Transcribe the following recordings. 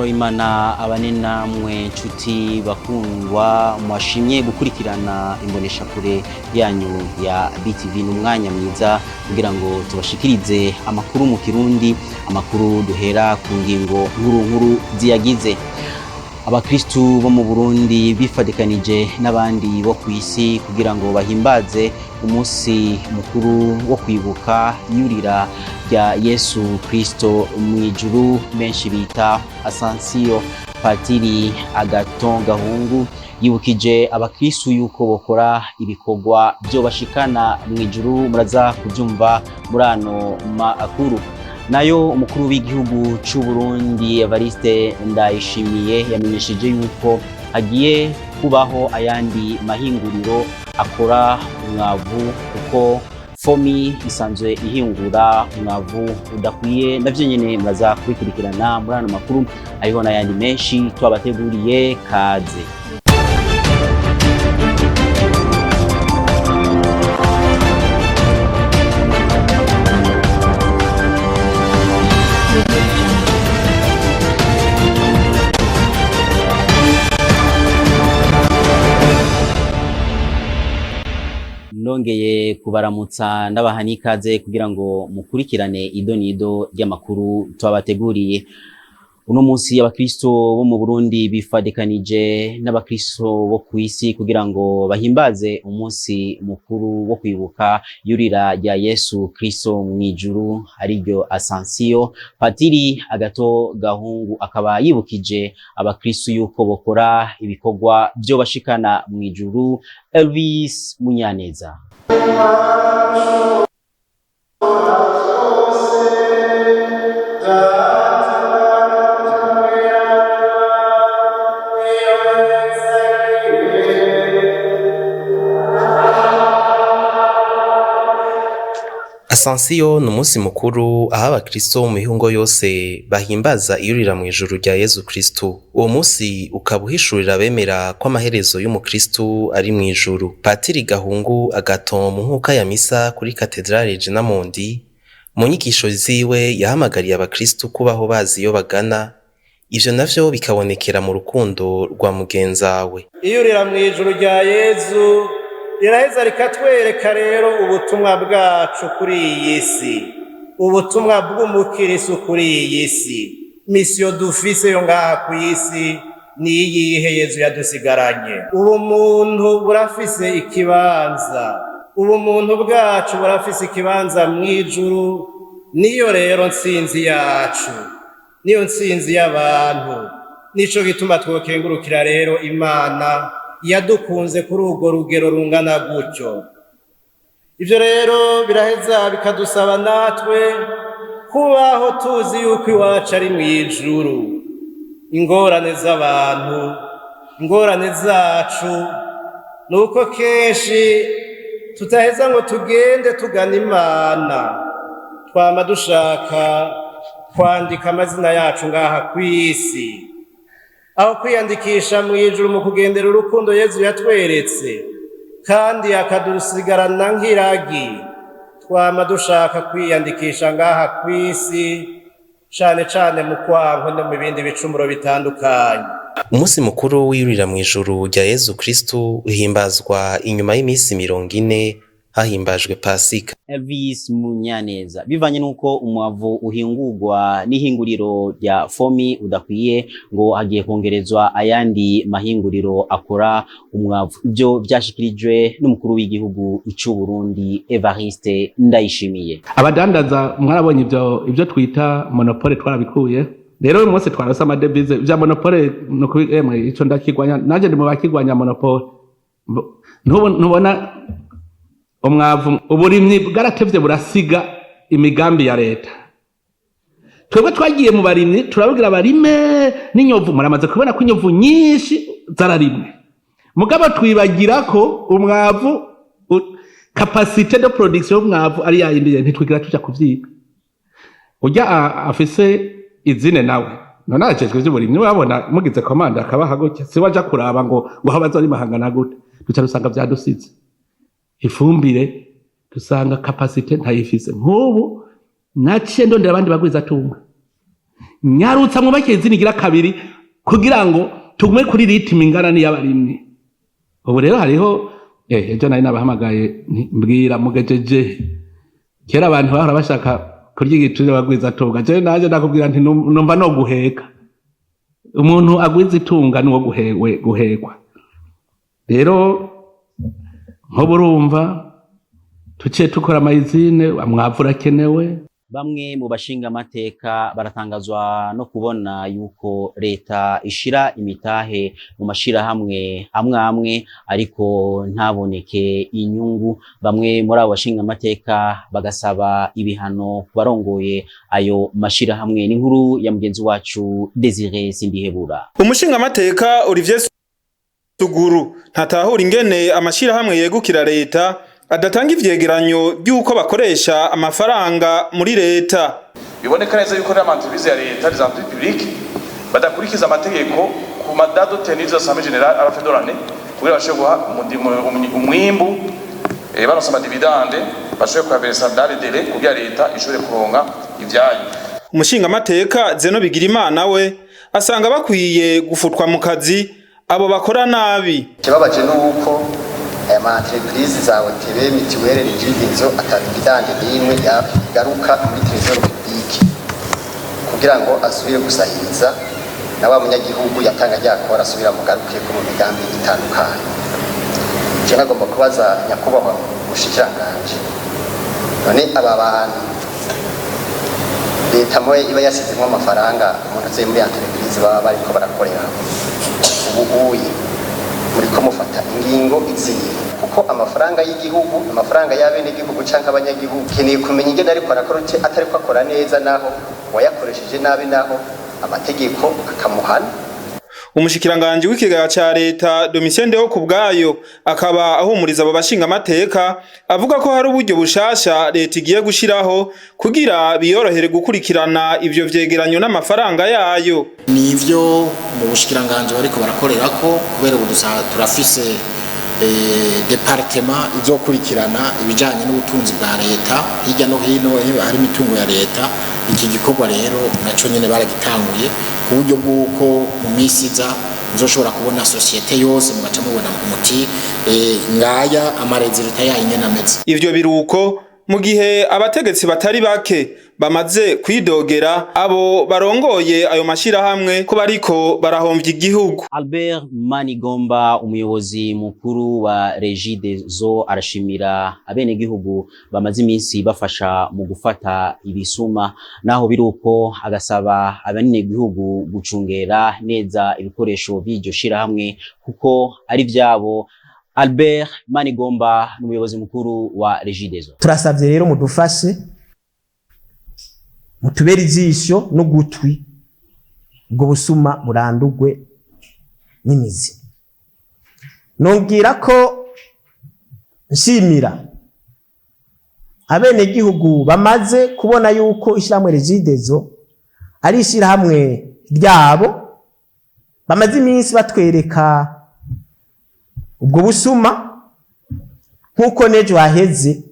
amahoro y'Imana abane namwe nshuti bakundwa mwashimye gukurikirana imbonesha kure yanyu ya BTV n'umwanya mwiza kugira ngo tubashikirize amakuru mu Kirundi, amakuru duhera ku ngingo nkuru ziyagize. Abakristu bo mu Burundi bifadikanije n'abandi bo kw'isi kugira ngo bahimbaze umunsi mukuru wo kwibuka yurira rya Yesu Kristo mw'ijuru, benshi bita Ascension. Patiri Agathon Gahungu yibukije abakristu yuko bokora ibikorwa byo bashikana mw'ijuru, muraza kubyumva muri ano makuru. Nayo umukuru w'igihugu c'u Burundi Evariste Ndayishimiye yamenyesheje yuko hagiye kubaho ayandi mahinguriro akora umwavu kuko FOMI isanzwe ihingura umwavu udakwiye. Navyo nyene muraza kubikurikirana muri ano makuru, hariho n'ayandi menshi twabateguriye. Kaze. Nongeye kubaramutsa ndabaha n'ikaze kugira ngo mukurikirane idonido ry'amakuru twabateguriye. Uno munsi abakristo bo mu Burundi bifadikanije n'abakristo bo kw'isi kugira ngo bahimbaze umunsi mukuru wo kwibuka yurira rya Yesu Kristo mw'ijuru ariryo Ascension. Patiri Agathon Gahungu akaba yibukije abakristo yuko bokora ibikorwa byo bashikana mw'ijuru. Elvis Munyaneza. Ascension ni umunsi mukuru aho abakristo mu mihingo yose bahimbaza iyurira mu ijuru rya Yesu Kristo. Uwo munsi ukaba uhishurira abemera ko amaherezo y'umukristo ari mu ijuru. Patiri Gahungu Agathon mu nkuka ya misa kuri Katedrale Regina Mundi, mu nyigisho ziwe yahamagariye abakristo kubaho bazi iyo bagana, ivyo navyo bikabonekera mu rukundo rwa mugenzawe. Iyurira mu ijuru rya Yesu riraheza rikatwereka rero ubutumwa bwacu kuri iyi si, ubutumwa bw'umukirisu kuri iyi si. Misiyo dufise yo ngaha ku isi ni iyihe Yesu yadusigaranye. Ubumuntu burafise ikibanza, ubumuntu bwacu burafise ikibanza mw'ijuru. Niyo rero ntsinzi yacu, niyo ntsinzi y'abantu. Nico gituma twokengurukira rero Imana yadukunze kuri urwo rugero rungana gutyo. Ivyo rero biraheza bikadusaba natwe kubaho tuzi yuko iwacu ari mw'ijuru. Ingorane z'abantu, ingorane zacu nuko kenshi tutaheza ngo tugende tugana Imana, twama dushaka kwandika amazina yacu ngaha kw'isi aho kwiyandikisha mw'ijuru mu kugendera urukundo Yesu yatweretse kandi akadusigarana nk'iragi. Twama dushaka kwiyandikisha ngaha kw'isi cane cane mu kwankwe no mu bindi bicumuro bitandukanye. Umunsi mukuru w'iyurira mu ijuru rya Yesu Kristo uhimbazwa inyuma y'imisi 40 hahimbajwe Pasika. Elvis Munyaneza. Bivanye nuko umwavu uhingurwa n'ihinguriro rya FOMI udakwiye, ngo hagiye kongerezwa ayandi mahinguriro akora umwavu. Ibyo byashikirijwe n'umukuru w'igihugu c'u Burundi Evariste Ndayishimiye. Abadandaza mwarabonye ibyo twita monopole twarabikuye. Rero uyu munsi twarasa amadevize bya monopole no kwemwe ico ndakigwanya, naje ndi mu bakigwanya monopole. Ntubona umwavu uburimyi bwaratevye burasiga imigambi ya leta. Twebwe twagiye mu barimyi turabwira barime n'inyovu, muramaze kubona ko inyovu nyinshi zararimwe. Mugabo twibagira ko umwavu capacité de production y'umwavu ari yayindi ntitwigira tuja kuvyiga. Urya afise izine nawe none acejwe vy'uburimyi wabona mugize komanda akabaha gutya, si waja kuraba ngo habazo mahangana gute, duca rusanga vyadusize. Ifumbire dusanga capacité ntayifise. Nk'ubu naciye ndondera abandi bagwiza tunga nyarutsa mwubake izina igira kabiri kugira ngo tugume kuri ritimi ingana n'iy'abarimyi. Ubu rero hariho ejo nari nabahamagaye mbwira mugejeje kera abantu bahora bashaka kurya igiturire bagwiza tunga, je naje ndakubwira nti numva no guheka. Umuntu agwiza itunga nuwo guhekwa. Rero nko urumva tuciye tukora amayizine, amwavu urakenewe. Bamwe mu bashinga amateka baratangazwa no kubona yuko leta ishira imitahe mu mashirahamwe amwe ariko ntaboneke inyungu. Bamwe muri abo bashinga amateka bagasaba ibihano barongoye ayo mashirahamwe. Ni inkuru ya mugenzi wacu Desire Sindihebura. Umushinga amateka Olivier Suguru ntatahura ingene amashirahamwe yegukira leta adatanga ivyegeranyo by'uko bakoresha amafaranga muri leta. Biboneka neza yuko n'amantubize ya leta les entreprises publiques badakurikiza amategeko ku madado tenise d'assemblée générale à la fin de l'année kugira bashobora guha umwimbu baronse amadividende bashobora kuyaveresa dans les délais kugira leta ishobore kuronka ivyayo. Umushinga amateka Zeno Bigirimana we asanga bakwiye gufutwa mu kazi abo bakora nabi. Kibabaje nuko aya entreprise za hoteli mituwele rigidizo atadidande nimwe yagaruka muri trésor public kugira ngo asubire gusahiriza na wa munyagihugu yatanga ryakora asubira mugaruke ko mu migambi itandukanye. Je nagomba kubaza nyakubahwa mushikiranganje, none aba bantu leta moye iba yasizemo amafaranga umuntu aze muri entreprise baba bariko barakorera ubuye muri ko mufata ingingo iziye kuko amafaranga y'igihugu, amafaranga y'abene igihugu canke abanyagihugu keneye kumenya ingene ariko arakorote atariko akora neza naho wayakoresheje nabi naho amategeko akamuhana. Umushikiranganje w'ikigaya ca leta Domitien Ndeho kubwayo akaba ahumuriza abo bashinga amateka avuga ko hari uburyo bushasha leta igiye gushiraho kugira biyorohere gukurikirana ivyo vyegeranyo n'amafaranga yayo. Nivyo mu bushikiranganje bariko barakorerako kubera ubu turafise departement izokurikirana ibijanye n'ubutunzi bwa leta hirya no hino hari imitungo ya leta. Iki gikorwa rero naco nyene baragitanguye ku buryo bw'uko mu misi iza nzoshobora kubona societe yose mugaca mubona umuti ngaya amarezerita yayo nyene ameze. Ivyo biruko mu gihe abategetsi batari bake bamaze kwidogera abo barongoye ayo mashirahamwe ko bariko barahomvya igihugu. Albert Manigomba umuyobozi mukuru wa Regideso arashimira abene gihugu bamaze iminsi bafasha mu gufata ibisuma, naho biruko agasaba abene gihugu gucungera neza ibikoresho by'iryo shirahamwe kuko ari vyabo. Albert Manigomba n'umuyobozi mukuru wa Regideso. Turasavye rero mudufashe mutubera ijisho n'ugutwi ubwo busuma burandugwe n'imizi. Nongira ko nshimira abene gihugu bamaze kubona yuko ishyirahamwe Regideso ari ishyirahamwe ryabo, bamaze iminsi batwereka ubwo busuma nkuko nejo haheze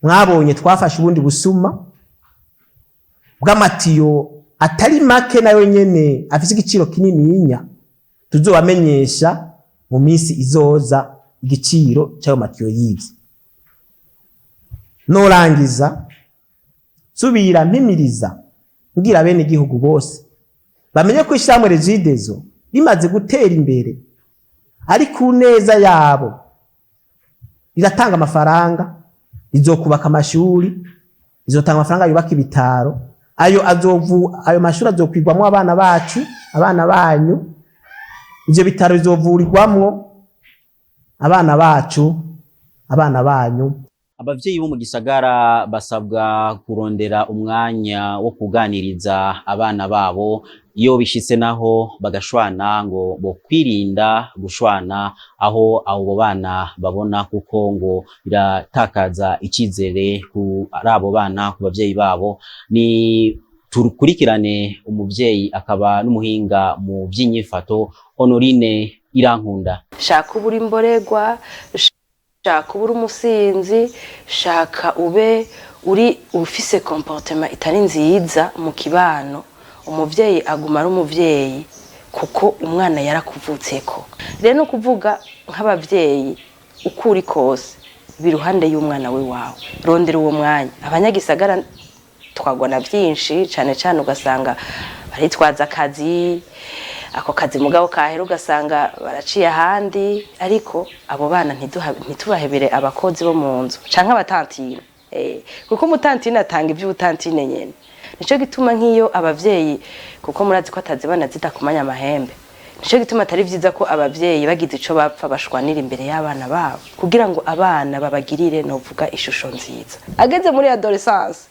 mwabonye twafashe ubundi busuma bw'amatiyo atari make nayo nyene afise igiciro kinini tuzobamenyesha mu minsi izoza igiciro cyayo matiyo yivye. Norangiza subira mpimiriza ngira bene igihugu bose bamenye ko ishyirahamwe Regideso rimaze gutera imbere ari ku neza yabo, riratanga amafaranga, rizokubaka amashuri, rizotanga amafaranga yubaka ibitaro, ayo mashuri azokwigwamwo abana bacu, abana banyu, ivyo bitaro bizovurirwamwo abana bacu, abana banyu. Abavyeyi bo mu gisagara basabwa kurondera umwanya wo kuganiriza abana babo iyo bishitse naho bagashwana ngo bo kwirinda gushwana aho abo bana babona, kuko ngo biratakaza icizere ku abo bana ku bavyeyi babo. Ni tukurikirane umuvyeyi akaba n'umuhinga mu by'inyifato Honorine Irankunda. Shaka uburi imboregwa, shaka uburi umusinzi, shaka ube uri ufise comportement itari nziza mu kibano, umuvyeyi aguma ari umuvyeyi kuko umwana yarakuvutseko. Rero no kuvuga nk'abavyeyi uko uri kose biruhande y'umwana we wawe, rondera uwo mwanya. Abanyagisagara twagwa na byinshi cane cane ugasanga baritwaza akazi, ako kazi mugabo kahera ugasanga baraciye ahandi, ariko abo bana ntitubahebere abakozi bo mu nzu canke abatantine, kuko umutantine atanga ivy'ubutantine nyene. Nico gituma nk'iyo abavyeyi, kuko murazi ko atazibana zidakumanya amahembe, nico gituma atari vyiza ko abavyeyi bagize ico bapfa bashwanira imbere y'abana babo, kugira ngo abana babagirire novuga ishusho nziza. Ageze muri adolescence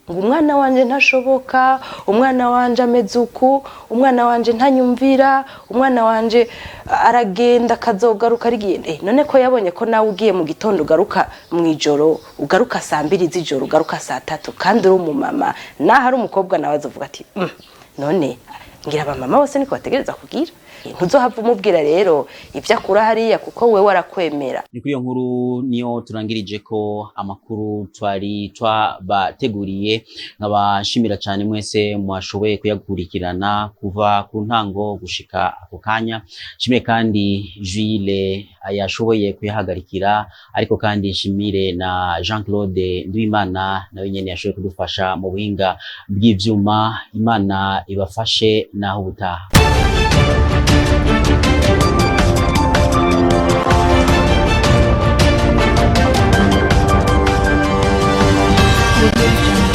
ngo umwana wanje ntashoboka, umwana wanje ameze uku, umwana wanje ntanyumvira, umwana wanje aragenda kazogaruka rigende. None ko yabonye ko nawe ugiye mu gitondo ugaruka mwijoro, ugaruka saa 2 z'ijoro, ugaruka saa 3, kandi uri umumama, naho ari umukobwa nawe azovuga ati none ngira abamama bose niko bategereza kugira. Ntuzohava umubwira rero ibyo akura hariya kuko we warakwemera. Ni kuri iyo nkuru niyo turangirije ko amakuru twari twabateguriye. Nkabashimira cyane mwese mwashoboye kuyakurikirana kuva ku ntango gushika ako kanya. Shimire kandi Jules yashoboye kuyahagarikira, ariko kandi shimire na Jean-Claude Nduwimana nawe nyene yashoboye kudufasha mu buhinga bw'ivyuma. Imana ibafashe naho ubutaha. Thank you.